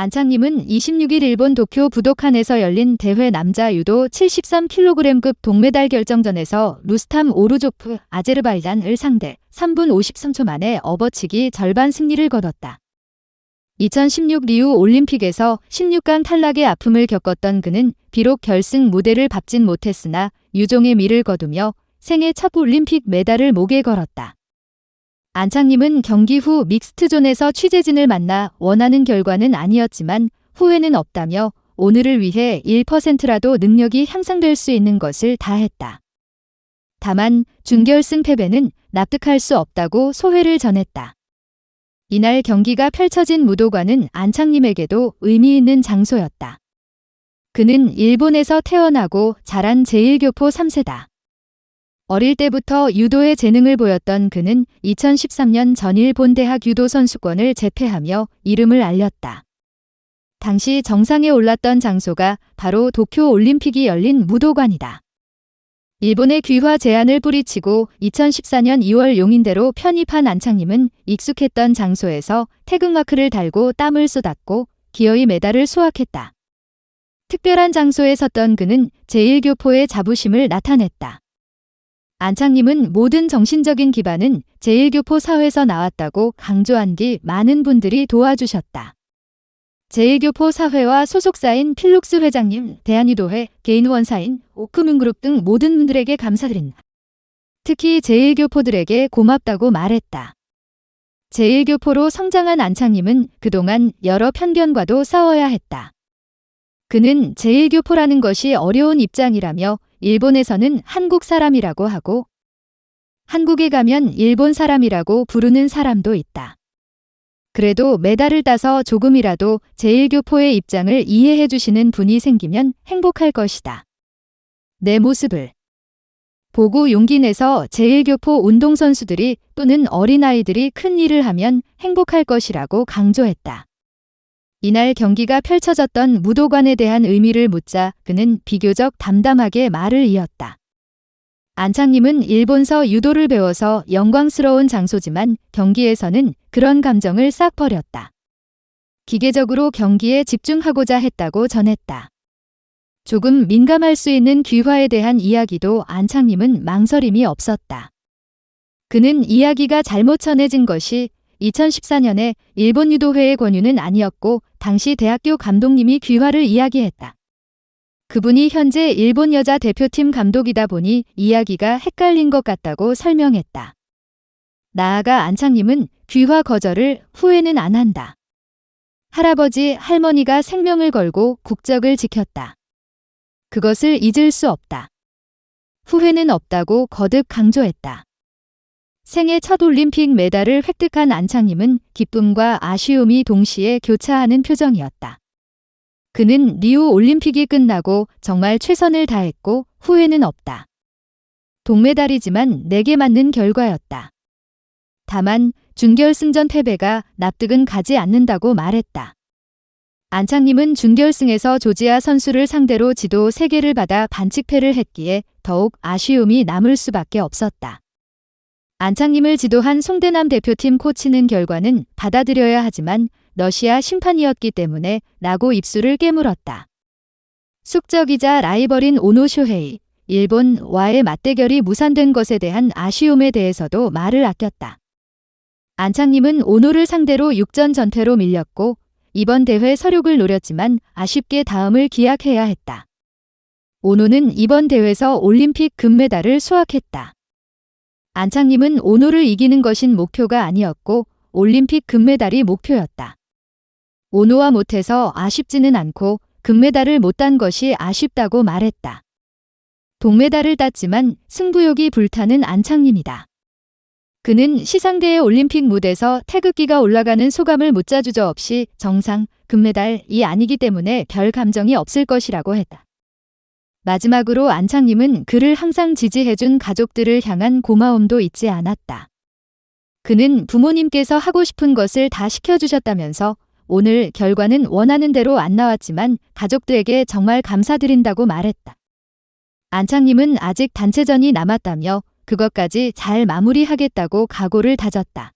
안창님은 26일 일본 도쿄 부도칸에서 열린 대회 남자 유도 73kg급 동메달 결정전에서 루스탐 오루조프 아제르바이잔을 상대 3분 53초 만에 업어치기 절반 승리를 거뒀다. 2016 리우 올림픽에서 16강 탈락의 아픔을 겪었던 그는 비록 결승 무대를 밟진 못했으나 유종의 미를 거두며 생애 첫 올림픽 메달을 목에 걸었다. 안창님은 경기 후 믹스트존에서 취재진을 만나 원하는 결과는 아니었지만 후회는 없다며 오늘을 위해 1%라도 능력이 향상될 수 있는 것을 다했다. 다만 준결승 패배는 납득할 수 없다고 소회를 전했다. 이날 경기가 펼쳐진 무도관은 안창님에게도 의미 있는 장소였다. 그는 일본에서 태어나고 자란 제1교포 3세다. 어릴 때부터 유도에 재능을 보였던 그는 2013년 전일본 대학 유도 선수권을 제패하며 이름을 알렸다. 당시 정상에 올랐던 장소가 바로 도쿄 올림픽이 열린 무도관이다. 일본의 귀화 제안을 뿌리치고 2014년 2월 용인대로 편입한 안창님은 익숙했던 장소에서 태극마크를 달고 땀을 쏟았고 기어이 메달을 수확했다. 특별한 장소에 섰던 그는 제1교포의 자부심을 나타냈다. 안창님은 모든 정신적인 기반은 제1교포 사회에서 나왔다고 강조한 뒤 많은 분들이 도와주셨다. 제1교포 사회와 소속사인 필룩스 회장님, 대한유도회, 개인원사인 오크문그룹 등 모든 분들에게 감사드린다. 특히 제1교포들에게 고맙다고 말했다. 제1교포로 성장한 안창님은 그동안 여러 편견과도 싸워야 했다. 그는 제1교포라는 것이 어려운 입장이라며 일본에서는 한국 사람이라고 하고 한국에 가면 일본 사람이라고 부르는 사람도 있다. 그래도 메달을 따서 조금이라도 제1교포의 입장을 이해해 주시는 분이 생기면 행복할 것이다. 내 모습을 보고 용기 내서 제1교포 운동선수들이 또는 어린아이들이 큰 일을 하면 행복할 것이라고 강조했다. 이날 경기가 펼쳐졌던 무도관에 대한 의미를 묻자 그는 비교적 담담하게 말을 이었다. 안창님은 일본서 유도를 배워서 영광스러운 장소지만 경기에서는 그런 감정을 싹 버렸다. 기계적으로 경기에 집중하고자 했다고 전했다. 조금 민감할 수 있는 귀화에 대한 이야기도 안창님은 망설임이 없었다. 그는 이야기가 잘못 전해진 것이 2014년에 일본 유도회의 권유는 아니었고 당시 대학교 감독님이 귀화를 이야기했다. 그분이 현재 일본 여자 대표팀 감독이다 보니 이야기가 헷갈린 것 같다고 설명했다. 나아가 안창님은 귀화 거절을 후회는 안 한다. 할아버지, 할머니가 생명을 걸고 국적을 지켰다. 그것을 잊을 수 없다. 후회는 없다고 거듭 강조했다. 생애 첫 올림픽 메달을 획득한 안창님은 기쁨과 아쉬움이 동시에 교차하는 표정이었다. 그는 리우 올림픽이 끝나고 정말 최선을 다했고 후회는 없다. 동메달이지만 내게 맞는 결과였다. 다만 준결승전 패배가 납득은 가지 않는다고 말했다. 안창님은 준결승에서 조지아 선수를 상대로 지도 3개를 받아 반칙패를 했기에 더욱 아쉬움이 남을 수밖에 없었다. 안창님을 지도한 송대남 대표팀 코치는 결과는 받아들여야 하지만 러시아 심판이었기 때문에 라고 입술을 깨물었다. 숙적이자 라이벌인 오노 쇼헤이, 일본와의 맞대결이 무산된 것에 대한 아쉬움에 대해서도 말을 아꼈다. 안창님은 오노를 상대로 6전 전패로 밀렸고 이번 대회 서륙을 노렸지만 아쉽게 다음을 기약해야 했다. 오노는 이번 대회에서 올림픽 금메달을 수확했다. 안창님은 오노를 이기는 것인 목표가 아니었고 올림픽 금메달이 목표였다. 오노와 못해서 아쉽지는 않고 금메달을 못 딴 것이 아쉽다고 말했다. 동메달을 땄지만 승부욕이 불타는 안창님이다. 그는 시상대의 올림픽 무대에서 태극기가 올라가는 소감을 묻자 주저없이 정상, 금메달이 아니기 때문에 별 감정이 없을 것이라고 했다. 마지막으로 안창님은 그를 항상 지지해준 가족들을 향한 고마움도 잊지 않았다. 그는 부모님께서 하고 싶은 것을 다 시켜주셨다면서 오늘 결과는 원하는 대로 안 나왔지만 가족들에게 정말 감사드린다고 말했다. 안창님은 아직 단체전이 남았다며 그것까지 잘 마무리하겠다고 각오를 다졌다.